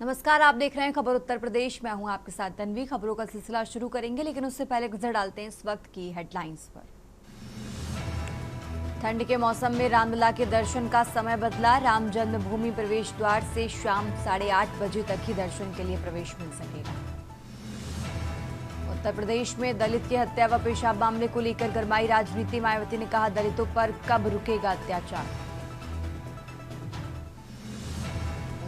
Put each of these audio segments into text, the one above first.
नमस्कार, आप देख रहे हैं खबर उत्तर प्रदेश। मैं हूं आपके साथ तन्वी। खबरों का सिलसिला शुरू करेंगे, लेकिन उससे पहले नजर डालते हैं इस वक्त की हेडलाइंस पर। ठंड के मौसम में रामलला के दर्शन का समय बदला। राम जन्मभूमि प्रवेश द्वार से शाम 8:30 बजे तक ही दर्शन के लिए प्रवेश मिल सकेगा। उत्तर प्रदेश में दलित की हत्या व पेशाब मामले को लेकर गरमाई राजनीति। मायावती ने कहा, दलितों पर कब रुकेगा अत्याचार।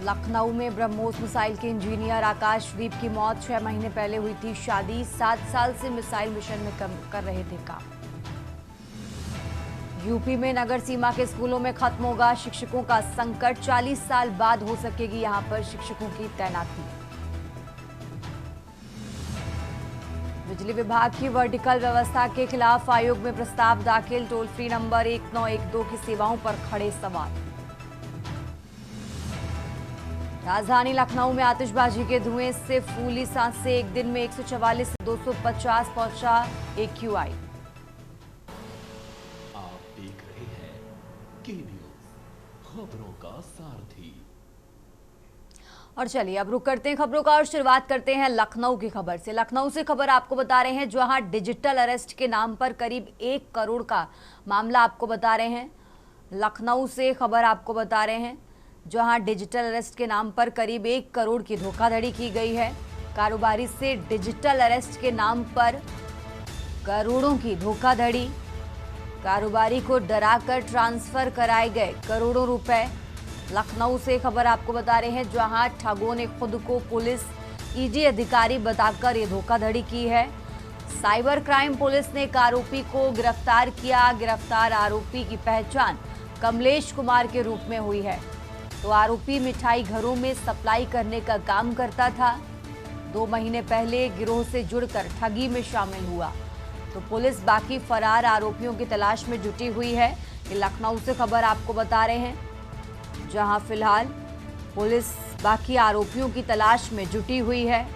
लखनऊ में ब्रह्मोस मिसाइल के इंजीनियर आकाशदीप की मौत। 6 महीने पहले हुई थी शादी। 7 साल से मिसाइल मिशन में कर रहे थे काम। यूपी में नगर सीमा के स्कूलों में खत्म होगा शिक्षकों का संकट। 40 साल बाद हो सकेगी यहां पर शिक्षकों की तैनाती। बिजली विभाग की वर्टिकल व्यवस्था के खिलाफ आयोग में प्रस्ताव दाखिल। टोल फ्री नंबर 1912 की सेवाओं पर खड़े सवाल। राजधानी लखनऊ में आतिशबाजी के धुएं से फूली सांसें। एक दिन में 144 से 250 पहुंचा AQI। आप देख रहे हैं के न्यूज़, खबरों का सारथी। और चलिए अब रुक करते हैं खबरों का और शुरुआत करते हैं लखनऊ की खबर से। लखनऊ से खबर आपको बता रहे हैं, जहां डिजिटल अरेस्ट के नाम पर करीब 1 करोड़ का मामला आपको बता रहे हैं। लखनऊ से खबर आपको बता रहे हैं, जहां डिजिटल अरेस्ट के नाम पर करीब 1 करोड़ की धोखाधड़ी की गई है। कारोबारी से डिजिटल अरेस्ट के नाम पर करोड़ों की धोखाधड़ी। कारोबारी को डराकर ट्रांसफर कराए गए करोड़ों रुपए। लखनऊ से खबर आपको बता रहे हैं, जहां ठगों ने खुद को पुलिस ईडी अधिकारी बताकर ये धोखाधड़ी की है। साइबर क्राइम पुलिस ने एक आरोपी को गिरफ्तार किया। गिरफ्तार आरोपी की पहचान कमलेश कुमार के रूप में हुई है। तो आरोपी मिठाई घरों में सप्लाई करने का काम करता था। 2 महीने पहले गिरोह से जुड़कर ठगी में शामिल हुआ। तो पुलिस बाकी फरार आरोपियों की तलाश में जुटी हुई है। ये लखनऊ से खबर आपको बता रहे हैं, जहां फिलहाल पुलिस बाकी आरोपियों की तलाश में जुटी हुई है।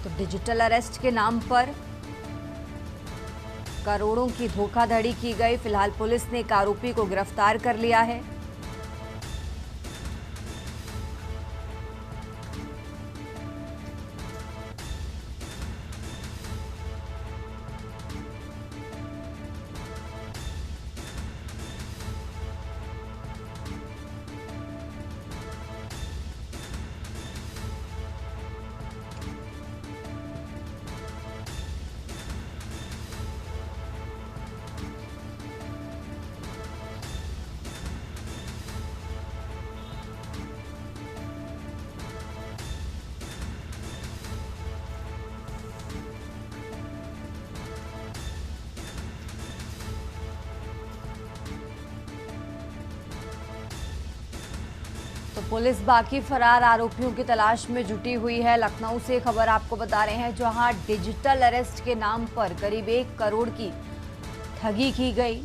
तो डिजिटल अरेस्ट के नाम पर करोड़ों की धोखाधड़ी की गई। फिलहाल पुलिस ने एक आरोपी को गिरफ्तार कर लिया है। तो पुलिस बाकी फरार आरोपियों की तलाश में जुटी हुई है। लखनऊ से खबर आपको बता रहे हैं, जहां डिजिटल अरेस्ट के नाम पर करीब 1 करोड़ की ठगी की गई।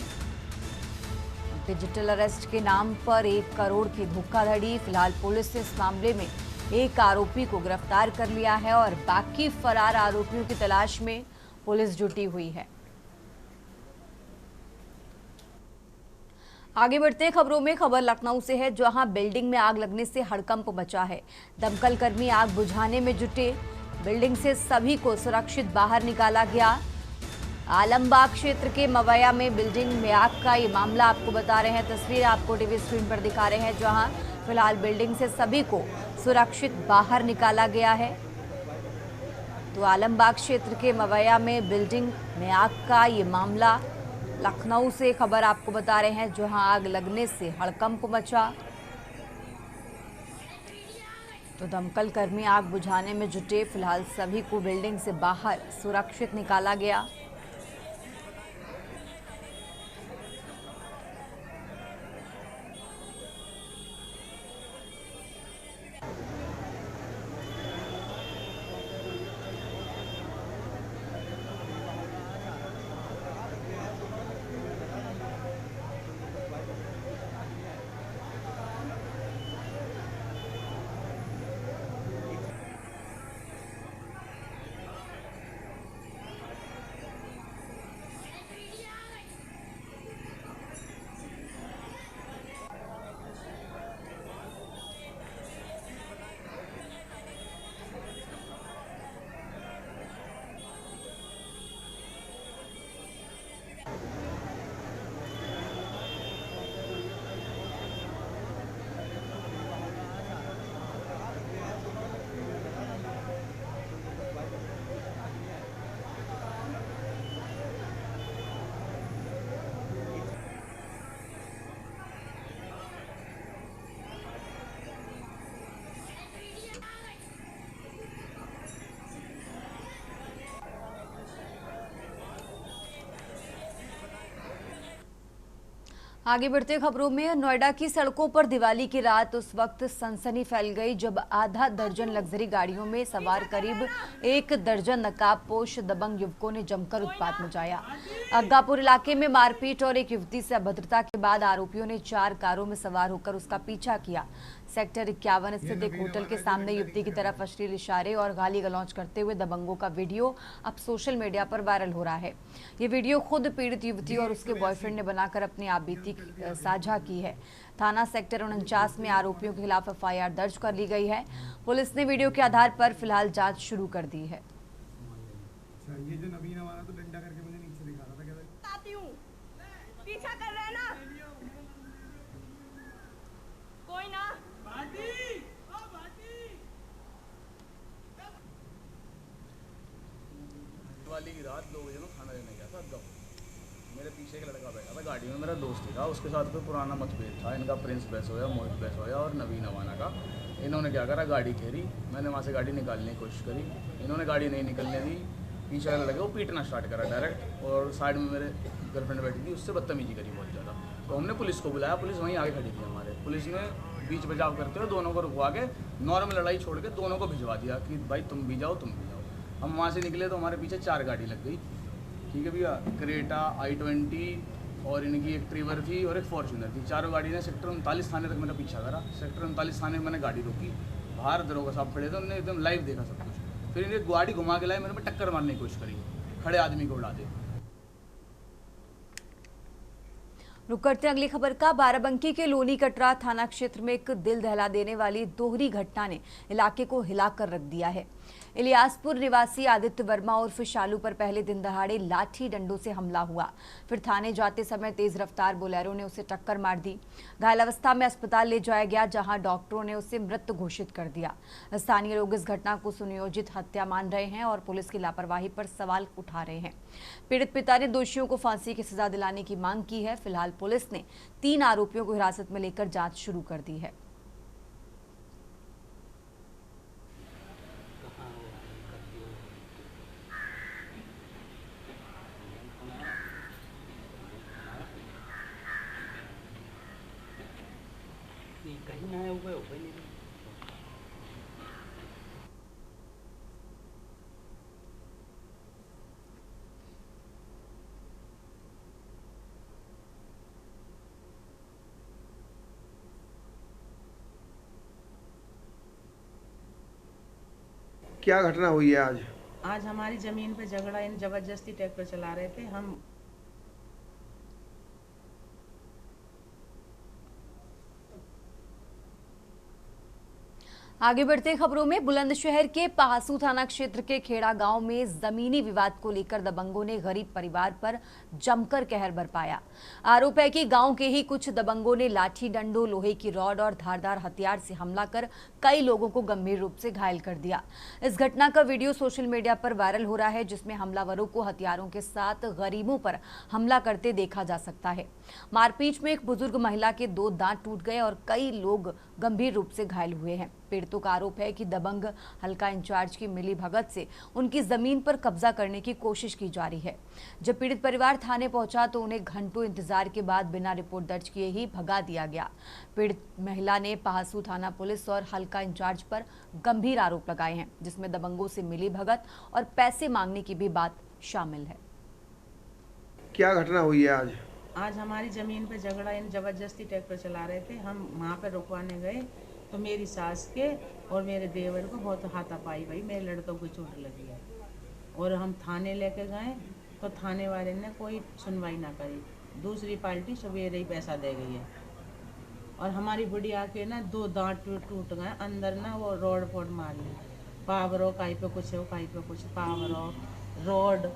डिजिटल अरेस्ट के नाम पर 1 करोड़ की धोखाधड़ी। फिलहाल पुलिस ने इस मामले में एक आरोपी को गिरफ्तार कर लिया है और बाकी फरार आरोपियों की तलाश में पुलिस जुटी हुई है। आगे बढ़ते हैं खबरों में। खबर लखनऊ से है, जहां बिल्डिंग में आग लगने से हड़कंप मचा है। दमकल कर्मी आग बुझाने में जुटे। बिल्डिंग से सभी को सुरक्षित बाहर निकाला गया। आलमबाग क्षेत्र के मवैया में बिल्डिंग में आग का ये मामला आपको बता रहे हैं। तस्वीर आपको टीवी स्क्रीन पर दिखा रहे हैं, जहां फिलहाल बिल्डिंग से सभी को सुरक्षित बाहर निकाला गया है। तो आलमबाग क्षेत्र के मवैया में बिल्डिंग में आग का ये मामला। लखनऊ से खबर आपको बता रहे हैं, जहां आग लगने से हड़कंप मचा। तो दमकल कर्मी आग बुझाने में जुटे। फिलहाल सभी को बिल्डिंग से बाहर सुरक्षित निकाला गया। आगे बढ़ते खबरों में, नोएडा की सड़कों पर दिवाली की रात उस वक्त सनसनी फैल गई जब आधा दर्जन लग्जरी गाड़ियों में सवार करीब 1 दर्जन नकाबपोश दबंग युवकों ने जमकर उत्पात मचाया। अग्गापुर इलाके में मारपीट और एक युवती से अभद्रता के बाद आरोपियों ने 4 कारों में सवार होकर उसका पीछा किया। सेक्टर 51 स्थित एक होटल के सामने युवती की तरफ अश्लील इशारे और गाली गलौज करते हुए दबंगों का वीडियो अब सोशल मीडिया पर वायरल हो रहा है। ये वीडियो खुद पीड़ित युवती और उसके बॉयफ्रेंड ने बनाकर अपनी आपबीती साझा की है। थाना सेक्टर 49 में आरोपियों के खिलाफ एफआईआर दर्ज कर ली गई है। पुलिस ने वीडियो के आधार पर फिलहाल जांच शुरू कर दी है। ये जो नवीन हमारा तो डंडा करके मुझे नीचे दिखा रहा था, कहता आती हूँ, पीछा कर रहे हैं ना कोई ना दिवाली की रात 2 बजे में खाना लेने गया था अग्गापुर। मेरे पीछे एक लड़का बैठा था गाड़ी में, मेरा दोस्त ही था। उसके साथ कोई पुराना मतभेद था इनका, प्रिंस बैसोया, मोहित बैसोया और नवीन अवाना का। इन्होंने क्या करा, गाड़ी घेरी। मैंने वहाँ से गाड़ी निकालने की कोशिश करी, इन्होंने गाड़ी नहीं निकलने दी। पीछे वाला लगे वो पीटना स्टार्ट करा डायरेक्ट, और साइड में मेरे गर्लफ्रेंड बैठी थी, उससे बदतमीजी करी बहुत ज़्यादा। तो हमने पुलिस को बुलाया, पुलिस वहीं आगे खड़ी थी हमारे। पुलिस ने बीच बचाव करते हुए दोनों को रुकवा के नॉर्मल लड़ाई छोड़ के दोनों को भिजवा दिया कि भाई तुम भी जाओ, तुम भी जाओ। हम वहाँ से निकले तो हमारे पीछे 4 गाड़ी लग गई। ठीक है भैया, क्रेटा, i20 और इनकी एक ट्रिवर थी और एक फॉर्च्यूनर थी। चारों गाड़ी ने सेक्टर 39 थाने तक मेरा पीछा करा। सेक्टर 39 थाने में मैंने गाड़ी रोकी, बाहर दरोगा साहब खड़े थे, उन्होंने एकदम लाइव देखा सब कुछ। फिर इन्हें गाड़ी घुमा के लाए, मेरे पे टक्कर मारने की कोशिश करी, खड़े आदमी को उड़ा दे। रुक करते अगली खबर का। बाराबंकी के लोनी कटरा थाना क्षेत्र में एक दिल दहला देने वाली दोहरी घटना ने इलाके को हिलाकर रख दिया है। इलियासपुर निवासी आदित्य वर्मा उर्फ शालू पर पहले दिन दहाड़े लाठी डंडों से हमला हुआ। फिर थाने जाते समय तेज रफ्तार बोलेरो ने उसे टक्कर मार दी। घायल अवस्था में अस्पताल ले जाया गया, जहां डॉक्टरों ने उसे मृत घोषित कर दिया। स्थानीय लोग इस घटना को सुनियोजित हत्या मान रहे हैं और पुलिस की लापरवाही पर सवाल उठा रहे हैं। पीड़ित पिता ने दोषियों को फांसी की सजा दिलाने की मांग की है। फिलहाल पुलिस ने 3 आरोपियों को हिरासत में लेकर जांच शुरू कर दी है। कहीं ना हुआ हो नहीं। क्या घटना हुई है आज? आज हमारी ज़मीन पे झगड़ा, इन ज़बरदस्ती ट्रैक्टर चला रहे थे हम। आगे बढ़ते खबरों में, बुलंदशहर के पहासू थाना क्षेत्र के खेड़ा गांव में जमीनी विवाद को लेकर दबंगों ने गरीब परिवार पर जमकर कहर बरपाया। आरोप है कि गांव के ही कुछ दबंगों ने लाठी डंडों, लोहे की रॉड और धारदार हथियार से हमला कर कई लोगों को गंभीर रूप से घायल कर दिया। इस घटना का वीडियो सोशल मीडिया पर वायरल हो रहा है, जिसमें हमलावरों को हथियारों के साथ गरीबों पर हमला करते देखा जा सकता है। मारपीट में एक बुजुर्ग महिला के 2 दांत टूट गए और कई लोग गंभीर रूप से घायल हुए हैं। पीड़ितों का आरोप है कि दबंग हल्का इंचार्ज की मिलीभगत से उनकी जमीन पर कब्जा करने की कोशिश की जा रही है। जब पीड़ित परिवार थाने पहुंचा तो उन्हें घंटों इंतजार के बाद बिना रिपोर्ट दर्ज किए ही भगा दिया गया। पीड़ित महिला ने पहासू थाना पुलिस और हल्का इंचार्ज पर गंभीर आरोप लगाए हैं, जिसमें दबंगों से मिलीभगत और पैसे मांगने की भी बात शामिल है। क्या घटना हुई है आज? आज हमारी ज़मीन पे झगड़ा, इन ज़बरदस्ती ट्रैक्टर चला रहे थे हम। वहाँ पे रुकवाने गए तो मेरी सास के और मेरे देवर को बहुत हाथापाई भाई, मेरे लड़कों को चोट लगी है। और हम थाने लेके गए तो थाने वाले ने कोई सुनवाई ना करी। दूसरी पार्टी सवेरे ही पैसा दे गई है और हमारी बुढ़िया के ना 2 दांत टूट गए अंदर ना, वो रोड फोड मार ली। पावरों कहीं पे कुछ है, कहीं पे कुछ, पावरों रोड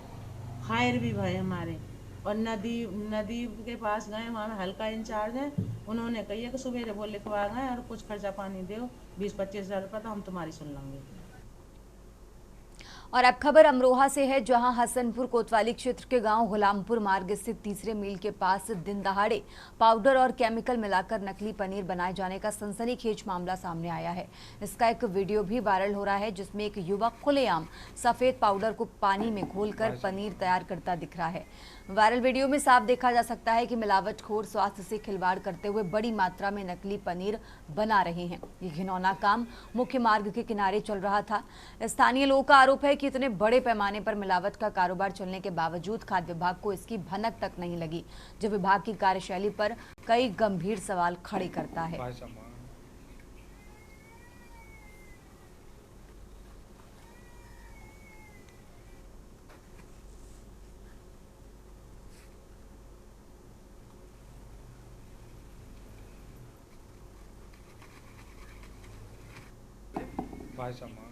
फायर भी भाई हमारे। और नदी के पास गए, वहाँ हल्का इंचार्ज है, उन्होंने कही कि सुबह वो लिखवा गए और कुछ खर्चा पानी दो, 20-25 हज़ार रुपये तो हम तुम्हारी सुन लेंगे। और अब खबर अमरोहा से है, जहां हसनपुर कोतवाली क्षेत्र के गांव गुलामपुर मार्ग स्थित तीसरे मील के पास दिन दहाड़े पाउडर और केमिकल मिलाकर नकली पनीर बनाए जाने का सनसनीखेज मामला सामने आया है। इसका एक वीडियो भी वायरल हो रहा है, जिसमें एक युवक खुलेआम सफेद पाउडर को पानी में घोलकर पनीर तैयार करता दिख रहा है। वायरल वीडियो में साफ देखा जा सकता है कि मिलावटखोर स्वास्थ्य से खिलवाड़ करते हुए बड़ी मात्रा में नकली पनीर बना रहे हैं। ये घिनौना काम मुख्य मार्ग के किनारे चल रहा था। स्थानीय लोगों का आरोप है कि इतने बड़े पैमाने पर मिलावट का कारोबार चलने के बावजूद खाद्य विभाग को इसकी भनक तक नहीं लगी, जो विभाग की कार्यशैली पर कई गंभीर सवाल खड़े करता है। भाई सामान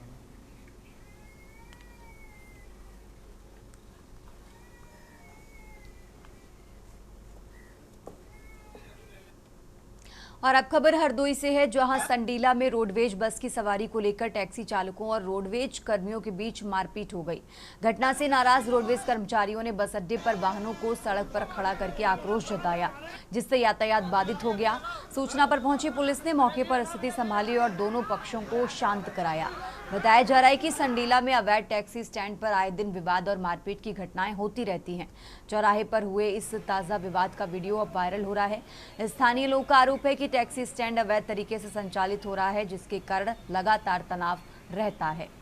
और अब खबर हरदोई से है, जहां संडीला में रोडवेज बस की सवारी को लेकर टैक्सी चालकों और रोडवेज कर्मियों के बीच मारपीट हो गई। घटना से नाराज रोडवेज कर्मचारियों ने बस अड्डे पर वाहनों को सड़क पर खड़ा करके आक्रोश जताया, जिससे यातायात बाधित हो गया। सूचना पर पहुंची पुलिस ने मौके पर स्थिति संभाली और दोनों पक्षों को शांत कराया। बताया जा रहा है कि संडीला में अवैध टैक्सी स्टैंड पर आए दिन विवाद और मारपीट की घटनाएं होती रहती हैं। चौराहे पर हुए इस ताजा विवाद का वीडियो अब वायरल हो रहा है। स्थानीय लोगों का आरोप है कि टैक्सी स्टैंड अवैध तरीके से संचालित हो रहा है, जिसके कारण लगातार तनाव रहता है।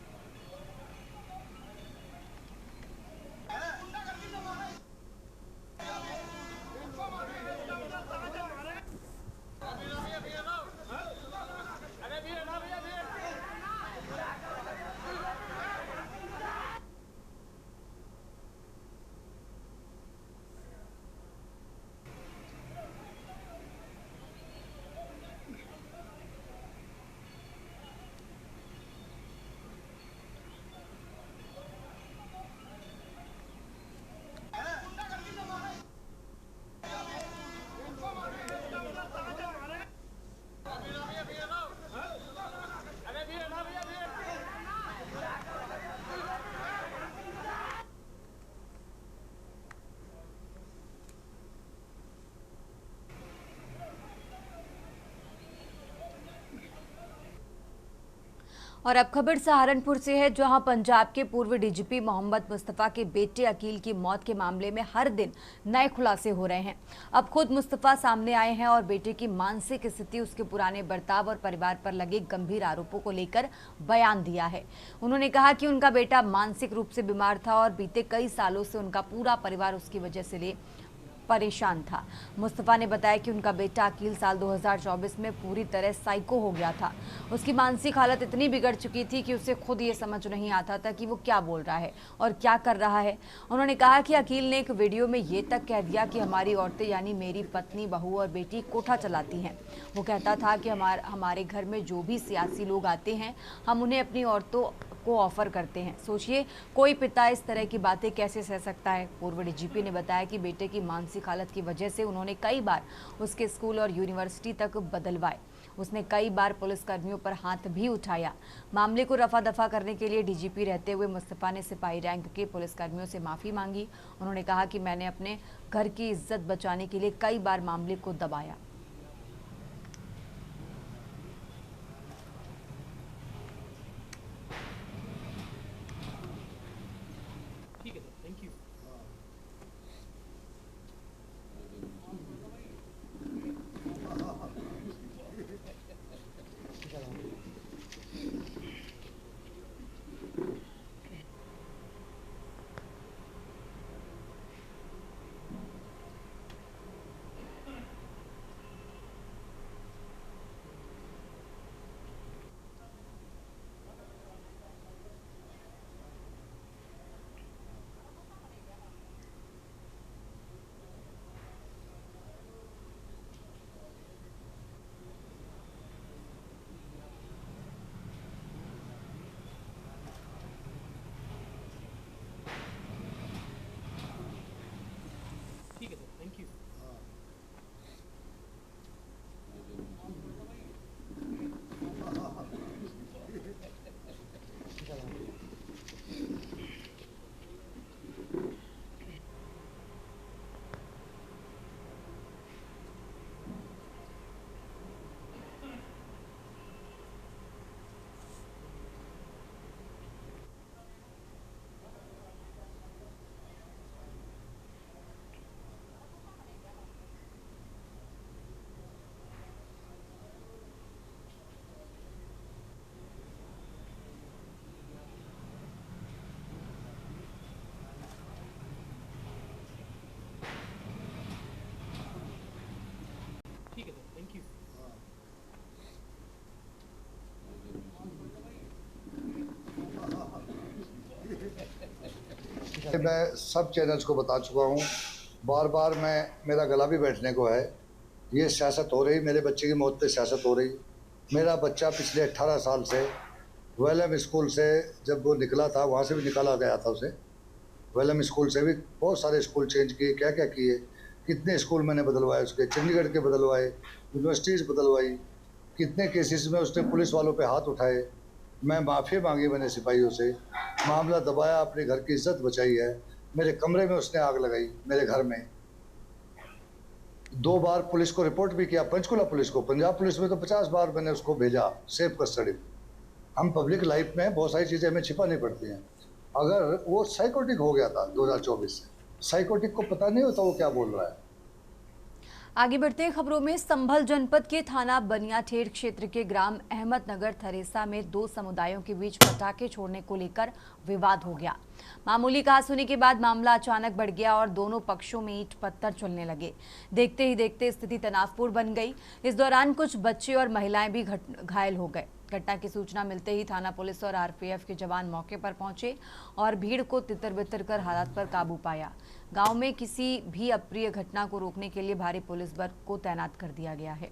और अब खबर सहारनपुर से है, जहां पंजाब के पूर्व डीजीपी मोहम्मद मुस्तफा के बेटे अकील की मौत के मामले में हर दिन नए खुलासे हो रहे हैं। अब खुद मुस्तफा सामने आए हैं और बेटे की मानसिक स्थिति, उसके पुराने बर्ताव और परिवार पर लगे गंभीर आरोपों को लेकर बयान दिया है। उन्होंने कहा कि उनका बेटा मानसिक रूप से बीमार था और बीते कई सालों से उनका पूरा परिवार उसकी वजह से परेशान था। मुस्तफा ने बताया कि उनका बेटा अकील साल 2024 में पूरी तरह साइको हो गया था। उसकी मानसिक हालत इतनी बिगड़ चुकी थी कि उसे खुद ये समझ नहीं आता था कि वो क्या बोल रहा है और क्या कर रहा है। उन्होंने कहा कि अकील ने एक वीडियो में ये तक कह दिया कि हमारी औरतें यानी मेरी पत्नी, बहू और बेटी कोठा चलाती हैं। वो कहता था कि हमारे घर में जो भी सियासी लोग आते हैं, हम उन्हें अपनी औरतों को ऑफर करते हैं। सोचिए, कोई पिता इस तरह की बातें कैसे सह सकता है। पूर्व डीजीपी ने बताया कि बेटे की मानसिक हालत की वजह से उन्होंने कई बार उसके स्कूल और यूनिवर्सिटी तक बदलवाए। उसने कई बार पुलिसकर्मियों पर हाथ भी उठाया। मामले को रफा दफा करने के लिए डीजीपी रहते हुए मुस्तफा ने सिपाही रैंक के पुलिसकर्मियों से माफी मांगी। उन्होंने कहा कि मैंने अपने घर की इज्जत बचाने के लिए कई बार मामले को दबाया। मैं सब चैनल्स को बता चुका हूँ, बार बार मेरा गला भी बैठने को है। ये सियासत हो रही, मेरे बच्चे की मौत पे सियासत हो रही। मेरा बच्चा पिछले 18 साल से वेलम स्कूल से जब वो निकला था, वहाँ से भी निकाला गया था उसे। वेलम स्कूल से भी बहुत सारे स्कूल चेंज किए, क्या क्या किए, कितने स्कूल मैंने बदलवाए उसके, चंडीगढ़ के बदलवाए, यूनिवर्सिटीज़ बदलवाई, कितने केसेस में उसने पुलिस वालों पे हाथ उठाए। मैं माफ़ी मांगी मैंने सिपाहियों से, मामला दबाया, अपने घर की इज्जत बचाई है। मेरे कमरे में उसने आग लगाई, मेरे घर में 2 बार पुलिस को रिपोर्ट भी किया, पंचकुला पुलिस को। पंजाब पुलिस में तो 50 बार मैंने उसको भेजा सेफ कस्टडी। हम पब्लिक लाइफ में बहुत सारी चीज़ें हमें छिपानी पड़ती हैं। अगर वो साइकोटिक हो गया था 2024 से, साइकोटिक को पता नहीं होता वो क्या बोल रहा है। आगे बढ़ते हैं खबरों में। संभल जनपद के थाना बनियाठेर क्षेत्र के ग्राम अहमदनगर थरेसा में 2 समुदायों के बीच पटाखे छोड़ने को लेकर विवाद हो गया। मामूली कहासुनी के बाद मामला अचानक बढ़ गया और दोनों पक्षों में ईंट पत्थर चलने लगे। देखते ही देखते स्थिति तनावपूर्ण बन गई। इस दौरान कुछ बच्चे और महिलाएं भी घायल हो गए। घटना की सूचना मिलते ही थाना पुलिस और आरपीएफ के जवान मौके पर पहुंचे और भीड़ को तितर-बितर कर हालात पर काबू पाया। गांव में किसी भी अप्रिय घटना को रोकने के लिए भारी पुलिस बल को तैनात कर दिया गया है।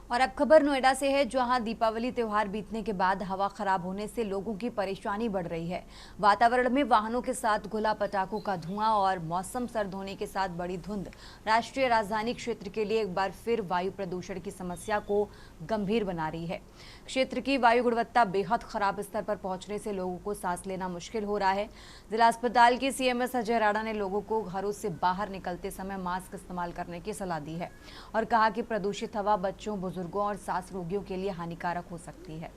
और अब खबर नोएडा से है, जहां दीपावली त्योहार बीतने के बाद हवा खराब होने से लोगों की परेशानी बढ़ रही है। वातावरण में वाहनों के साथ खुला पटाखों का धुआं और मौसम सर्द होने के साथ बड़ी धुंध राष्ट्रीय राजधानी क्षेत्र के लिए एक बार फिर वायु प्रदूषण की समस्या को गंभीर बना रही है। क्षेत्र की वायु गुणवत्ता बेहद खराब स्तर पर पहुंचने से लोगों को सांस लेना मुश्किल हो रहा है। जिला अस्पताल के सीएमएस अजय राणा ने लोगों को घरों से बाहर निकलते समय मास्क इस्तेमाल करने की सलाह दी है और कहा कि प्रदूषित हवा बच्चों, बुजुर्गों और सांस रोगियों के लिए हानिकारक हो सकती है।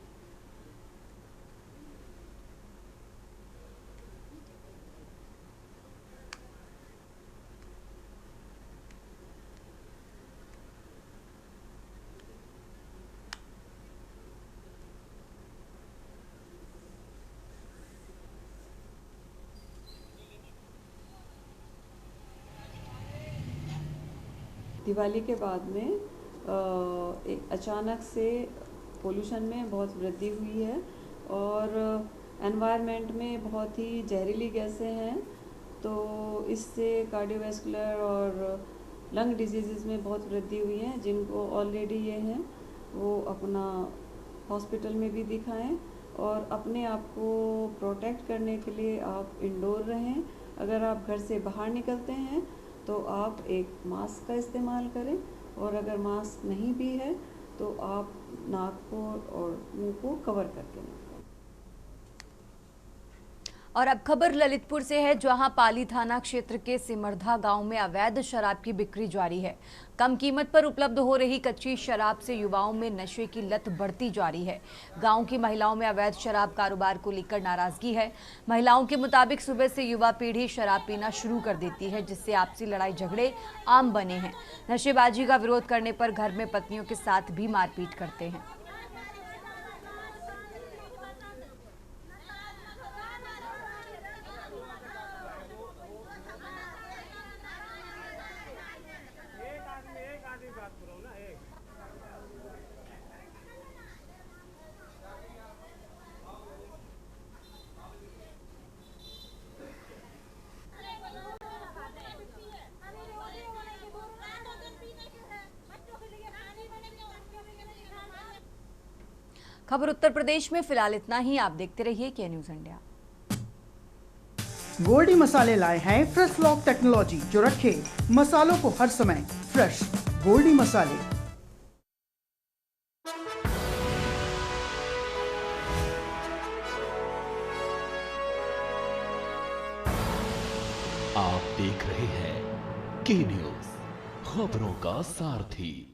दिवाली के बाद में एक अचानक से पोल्यूशन में बहुत वृद्धि हुई है और एनवायरनमेंट में बहुत ही जहरीली गैसें हैं, तो इससे कार्डियोवैस्कुलर और लंग डिजीज़ में बहुत वृद्धि हुई है। जिनको ऑलरेडी ये हैं वो अपना हॉस्पिटल में भी दिखाएं और अपने आप को प्रोटेक्ट करने के लिए आप इंडोर रहें। अगर आप घर से बाहर निकलते हैं तो आप एक मास्क का इस्तेमाल करें और अगर मास्क नहीं भी है तो आप नाक को और मुंह को कवर करके निकलें। और अब खबर ललितपुर से है, जहां पाली थाना क्षेत्र के सिमरधा गांव में अवैध शराब की बिक्री जारी है। कम कीमत पर उपलब्ध हो रही कच्ची शराब से युवाओं में नशे की लत बढ़ती जा रही है। गांव की महिलाओं में अवैध शराब कारोबार को लेकर नाराजगी है। महिलाओं के मुताबिक सुबह से युवा पीढ़ी शराब पीना शुरू कर देती है, जिससे आपसी लड़ाई झगड़े आम बने हैं। नशेबाजी का विरोध करने पर घर में पत्नियों के साथ भी मारपीट करते हैं। खबर उत्तर प्रदेश में फिलहाल इतना ही। आप देखते रहिए के न्यूज इंडिया। गोल्डी मसाले लाए हैं फ्रेश लॉक टेक्नोलॉजी, जो रखे मसालों को हर समय फ्रेश। गोल्डी मसाले। आप देख रहे हैं के न्यूज, खबरों का सारथी।